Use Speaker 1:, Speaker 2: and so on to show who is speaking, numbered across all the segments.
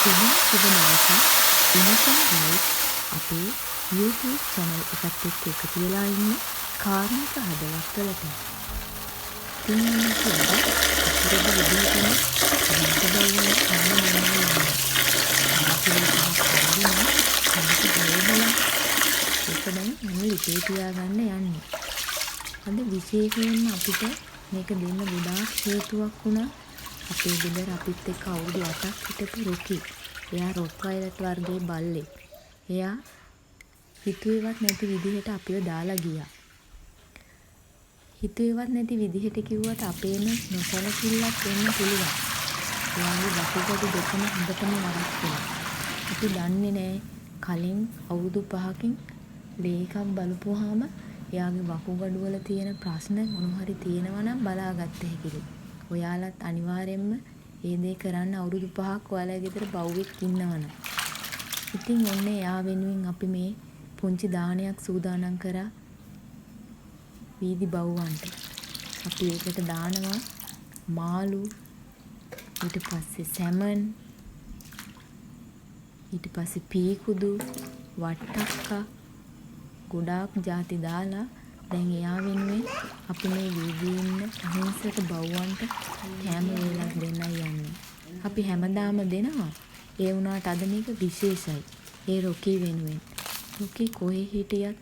Speaker 1: සුබ දවසක් ඉනිසන් ලයිව් අපේ YouTube channel එකත් එක්ක එකතු වෙලා ඉන්න කාර්මික හදවත් වලට. ඉතින් මේ කියලා අපිට විදිහටම හදවතෙන් සම්මානය ලිපේ තියාගන්න යන්නේ. අද විශේෂයෙන්ම අපිට මේක දෙන්න ගොඩාක් හේතුවක් වුණා. අපේ ගෙදර අපිත් එක්ක අවුරුදු 8ක් හිටපු රොකි. එයා රොට්වයිලර් වර්ගයේ බල්ලෙක්. එයා හිතුවේවත් නැති විදිහට අපිව දාලා ගියා. හිතුවේවත් නැති විදිහට කිව්වට අපේම නොසලකිල්ලක් වෙන්න පුළුවන්. එයාගේ වකුගඩු දෙකම හොඳටම නරක් වෙලා. අපි දන්නේ නැහැ කලින් අවුරුදු 5කින් ලේකක් බලපුවාම එයාගේ වකුගඩු වල තියෙන ප්‍රශ්න මොන හරි තියෙනවා නම් බලාගත්ත හැකිලු. ඔයාලත් අනිවාර්යෙන්ම මේ දේ කරන්න අවුරුදු 5ක් ඔයාලගේ ගෙදර බව්වෙක් ඉන්නවනම්. ඉතින් ඔන්න එයා වෙනුවෙන් අපි මේ පුංචි දානයක් සූදානම් කරා වීදි බව්වන්ට. අපි ඒකට දානවා මාළු, ඊට පස්සේ සැමන්, ඊට පස්සේ පීකුදු, වට්ටක්කා ගොඩාක් ಜಾති දාලා දැන් එයා වෙනුවෙන් අපි මේ වීදියේ ඉන්න අහිංසක බව්වන්ට කෑම වේලක් දෙන්නයි යන්නේ. අපි හැමදාම දෙනවා. ඒ වුණාට අද මේක විශේෂයි. ඒ රොකී වෙනුවෙන්. රොකී කොහේ හිටියත්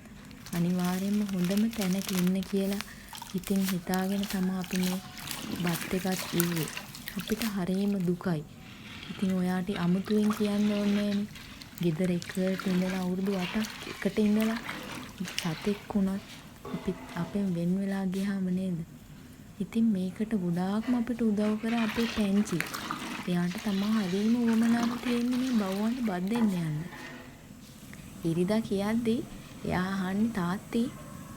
Speaker 1: අනිවාර්යයෙන්ම හොඳම තැනක ඉන්න කියලා ඉතින් හිතාගෙන තමයි අපි මේ බත් එකත් ඉන්නේ. අපිට හරියම දුකයි. ඉතින් ඔයාට අමුතුවෙන් කියන්න ඕනේ නෑනේ. ගෙදර එකට ඉඳලා අවුරුදු 8ක් එකට ඉඳලා සතෙක් වුණත් අපි අපෙන් වෙන් වෙලා ගියාම නේද? ඉතින් මේකට ගොඩාක්ම අපිට උදව් කරා අපේ පැංචි. එයාට තමයි හරියම උවමනාව තියෙන්නේ මේ බව්වන්ට බත් දෙන්න යන්න. ඉරිදා කියද්දි එයා අහන්නේ තාත්තී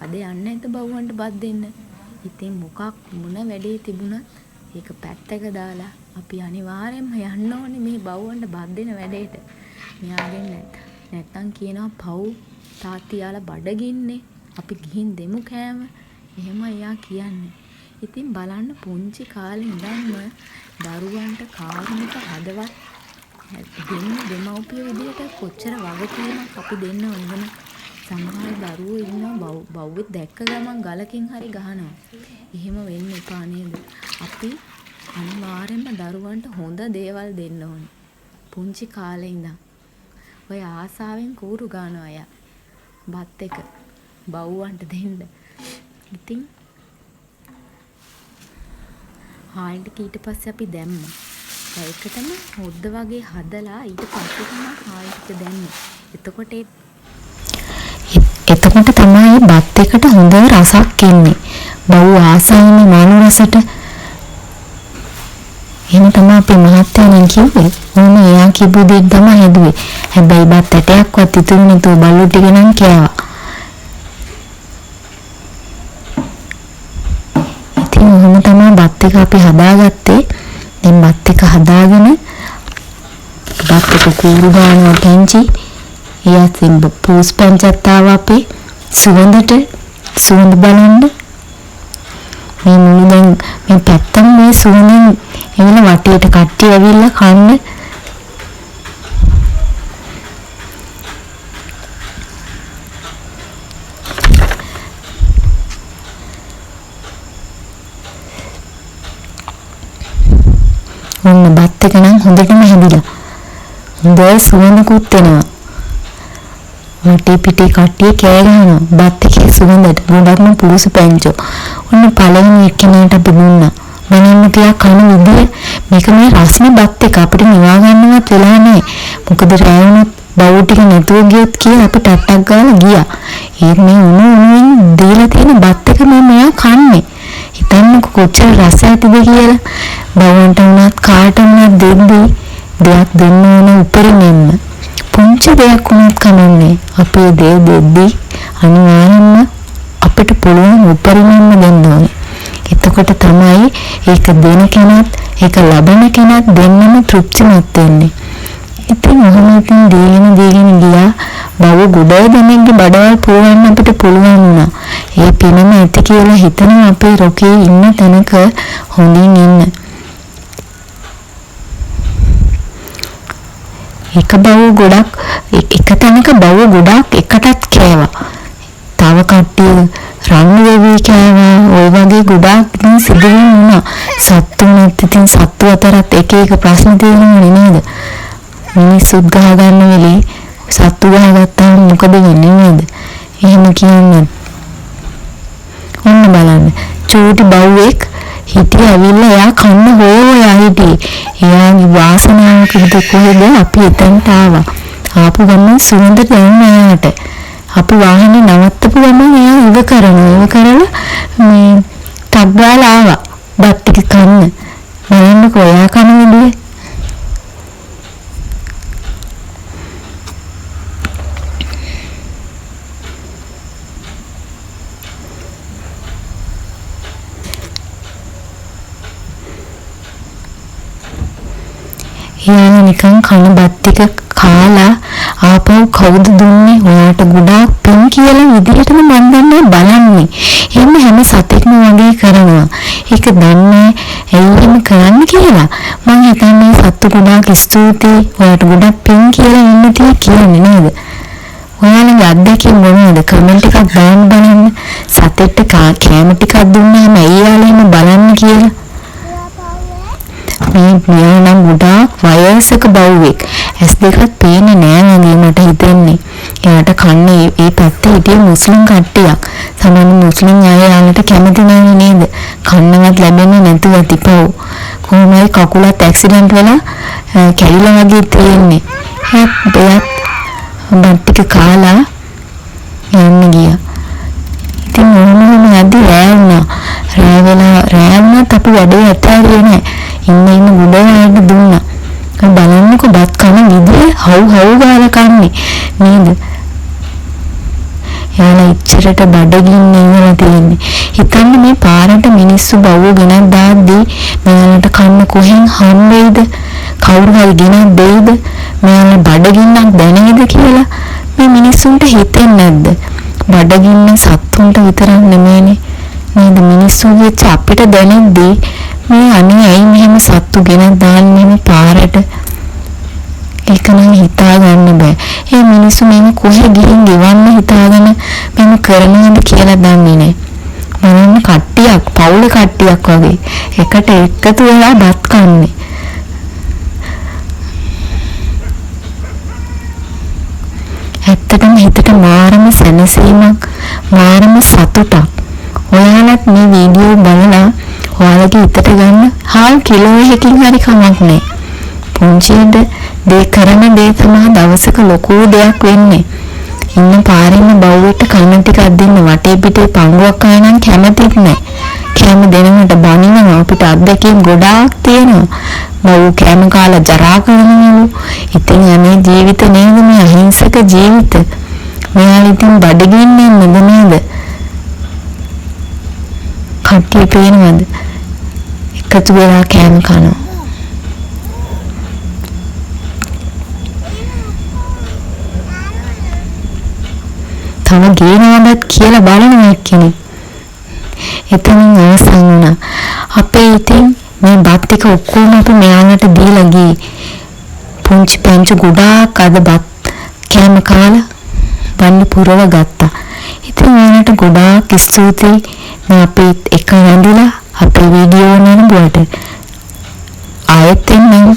Speaker 1: අද යන්න නැත බව්වන්ට බත් දෙන්න. ඉතින් මොකක් මොන වැඩේ තිබුණත් ඒක පැත්තක දාලා අපි අනිවාර්යයෙන්ම යන්න ඕනේ මේ බව්වන්ට බත් දෙන වැඩේට. මෙයාගෙන් නැත්තම් කියනවා පව් තාත්ති යාලා බඩගින්නේ අපි ගිහින් දෙමු කෑම. එහෙම එයා කියන්නේ. ඉතින් බලන්න පුංචි කාලේ ඉඳන්ම දරුවන්ට කාර්මික හදවත් දෙන්න දෙමව්පිය විදිහට කොච්චර වගකීමක් අපි දෙන්න ඕනද? සමහර දරුවෝ ඉන්නවා බව්වෙත් දැක්ක ගමන් ගලකින් හරි ගහනවා. එහෙම වෙන්න එපා නේද? අපි අනිවාර්යයෙන්ම දරුවන්ට හොඳ දේවල් දෙන්න ඕනේ. පුංචි කාලේ ඉඳන්. ඔය ආසාවෙන් කූරු ගන්නවා අය. බත් එක බව්වන්ට දෙන්න. ඉතින් හාල්ට ඊට පස්සේ අපි දැම්මා. ඒකටම හොද්ද වගේ හදලා ඊට පස්සේ තමයි හාල් ටික දැම්මේ. එතකොට තමයි බත් එකට හොඳ රසක් එන්නේ. බව් ආසයිනේ මාළු රසට. එහෙම තමයි අපේ මහත්තයාණන් කිව්වේ. ඕන එයා කිව්ව දේ තමයි හැදුවේ. හැබැයි බත් ඇටයක්වත් ඉතුරු නැතුව බල්ලෝ ටික නම් කෑවා. ඉතින් ඔහොම තමයි බත් එක අපි හදාගත්තේ. දැන් බත් එක හදාගෙන බත් එක කූරු ගන්නවා කෙන්චි. ඊයසින් පූස් පංචත් ආවා අපේ සුවඳ බලන්න. මේ මුළු දැන් මේ පැත්තම මේ සුවඳින් එවන වටේට කට්ටිය ඇවිල්ලා කන්න. ඔන්න බත් එක නම් හොඳටම හැදිලා. හොඳ සුවඳකුත් එනවා. වටේ පිටේ කට්ටිය කෑ ගහනවා. බත් එකේ සුවඳට ගොඩක්ම පුරුසු පැංචෝ. ඔන්න පළවෙනි එක්කෙනාට අපි දුන්නා. මනින්න තියා කන විදිය මේක මේ රස්නේ බත් එක අපිට නිවා ගන්නවත් වෙලා නැහැ. මොකද රැවුනොත් බවු ටික නැතුව ගියොත් කියලා අපි ටට්ටක් ගාලා ගියා. ඒත් මේ උණුවෙන් දීලා තියෙන බත් එක මම මෙයා කන්නේ. හිතන්නකො කොච්චර රස ඇතිද කියලා. බවන්ට උනත් කාට උනත් දෙද්දී දෙයක් දෙන්න ඕන උපරිමෙන්න. පුංචි දෙයක් උනත් කමන්නේ. අපේ දේ දෙද්දී අනිවාර්යෙන්ම අපිට පුළුවන් උපරිමෙන්න දෙන්න ඕනේ. එතකොට තමයි ඒක දෙන කෙනත් ඒක ලබන කෙනත් දෙන්නම තෘප්තිමත් වෙන්නේ. ඉතින් මොහොමකින් දීගෙන ගියා. බව ගොඩේ දෙනෙක්ගේ බඩවල් පුරවන්න අපිට පුළුවන් වුණා. ඒ පිනම ඇති කියලා හිතනවා අපේ රොකේ ඉන්න තැනක හොඳින් ඉන්න.
Speaker 2: එක තැනක බව ගොඩක් එකටත් කෑවා. තව කට්ටිය රණ්ඩු වෙවි කෑවා. ওই වගේ ගොඩක් ඉතින් සිදුවීම් වුණා. සත්තුන්ත් ඉතින් සත්තු අතරත් එක එක ප්‍රශ්න තියෙනවනේ නේද? මිනිස්සුත් ගහ ගන්න වෙලේ සත්තු ගහගත්තාම මොකද වෙන්නේ නේද? එහෙම කියන්නේ. ඔන්න බලන්න. චූටි බව්වෙක් හිටිය ඇවිල්ලා එයා කන්න හොයා හිටියේ. එයාගේ වාසනාවකට කොහෙද අපි එතනට ආවා. ආපු ගමන් සුවඳ දැනෙන එයාට. අපි වාහනේ නවත්තපු ගමන් එයා ඉව කරලා මේ ටබ්බාල ආවා. බත් ටික කන්න. බලන්නකෝ එයා කන විදිය. එයා නිකන් කන බත් ටික කාලා ආපහු කවුද දුන්නේ ඔයාට ගොඩාක් පින් කියලා විදිහටම මන් දන්නේ බලන්නේ. එහෙම හැම සතෙක්ම වගේ කරනවා. ඒක දන්නේ ඇයි එහෙම කරන්න කියලා. මං හිතන්නේ සත්තු ගොඩාක් ස්තුතියි. ඔයාට ගොඩක් පින් කියලා ඉන්න කියන්නේ නේද? ඔයාලගේ අත්දැකීම් මොනවද? කමෙන්ට් එකක් දාන්න බලන්න. සතෙක්ට කෑම ටිකක් දුන්නාම ඇයි යාළුවා එහෙම බලන්න කියලා. මේ නම් ගොඩාක් වයසක බව්වෙක්. ඇස් දෙකක් පේන්නේ නෑ වගේ මට හිතෙන්නේ. එයාට කන්නේ ඒ පැත්තේ හිටිය මුස්ලිම් කට්ටියක්. සමහර මුස්ලිම් අය යාලට කැමති නෑ නේද? කන්නවත් ලැබෙන්නේ නැතුව තිපව්. කොහොමයි කකුලත් ඇක්සිඩන්ට් වෙලා කැඩිලා වගේ තියෙන්නේ. එයාත් බත් ටික කාලා යන්න ගියා. ඉතින් මොනවද නැද්ද රෑවුණත් අපි වැඩේ අතාරියේ නෑ. ඉන්න ගොඩට දුන්නා. බලන්නකො බත් කන විදිය හව් ගාලා කන්නේ නේද? එයාලා ඉච්චරට බඩගින්න ඉවලා තියෙන්නේ. හිතන්න මේ පාරට මිනිස්සු බව්ව ගෙනත් දාද්දී මෙයාලට කන්න කොහෙන් හම්බෙයිද? කවුරු හරි ගෙනත් දෙයිද? මෙයාලා බඩගින්නක් දැනෙයිද කියලා මේ මිනිස්සුන්ට හිතෙන්නේ නැද්ද? බඩගින්න සත්තුන්ට විතරක් නෙමෙයිනේ නේද? මිනිස්සුන්ගේ අපිට දැනෙද්දී මේ අනේ ඇයි මෙහෙම සත්තු ගෙනත් දාන්නේ මේ පාරට? ඒක නම් හිතා ගන්න බෑ. ඒ මිනිස්සු මේක කොහෙ ගිහින් ගෙවන්න හිතාගෙන මේක කරනවද කියලා දන්නේ නෑ. මම කට්ටියක් පවුල කට්ටියක් වගේ එකට එකතු වෙලා බත් කන්නේ. ඇත්තටම හිතට මාරම සැනසීමක්, මාරම සතුටක්. ඔයාලත් මේ වීඩියෝ බලලා ඔයාලගේ හිතට ගන්න හාල් කිලෝ එකකින් හරි කමක් නෑ. පුංචියට දේ කරන දේ තමයි දවසක ලොකු දෙයක් වෙන්නේ. ඉන්න පාරෙම බව්වට කන ටිකක් දෙන්න වටේ පිටේ පංගුවක් කන නම් කැමතිත් නෑ. කැම දෙනකට බනිනවා. අපිට අත්දැකීම් ගොඩාක් තියෙනවා. බව් කැම කාලා ජරා කරනවලු. ඉතින් අනේ ජීවිත නේද මේ අහිංසක ජීවිත. මෙයාලා ඉතින් බඩගින්නේ නේද? කට්ටිය පේනවද? එකතු වෙලා කෑම කනවා. තව ගේනවද කියලා බලනවා එක්කෙනෙක්. එතනින් අවසන් වුණා. අපේ ඉතින් මේ බත් ටික ඔක්කොම අපි මෙයාලට දීලා ගියේ. පුංචි පැංචු ගොඩාක් අද බත් කෑම කාලා බන්න පුරව ගත්තා. ඉතින් ඔයාලට ගොඩාක් ස්තුතියි. මේ අපි එක වැඳලා අපේ වීඩියෝ නරඹුවට. ආයෙත් එන්න